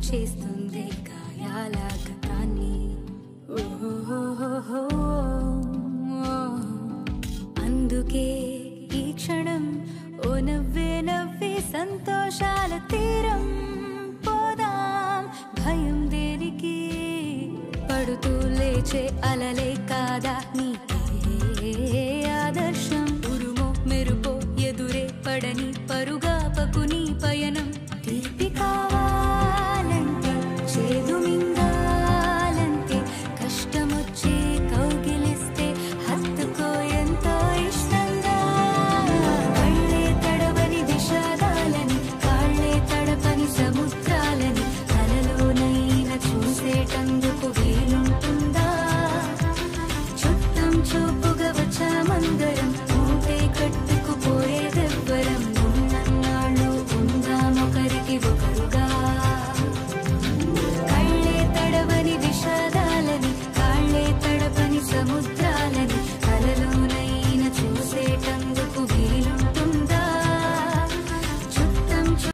చేస్తుంది గాయాల గతాన్ని. ఓహో అందుకే ఈ క్షణం ఓ నవ్వే నవ్వే సంతోషాల తీరం పోదాం. భయం దేనికి, పడుతూ లేచే అలలే కాదా నీకే ఆదర్శం. ఉరుమో మెరుపో ఎదురే పడని పరుగాపకు నీ పయనం. తీపి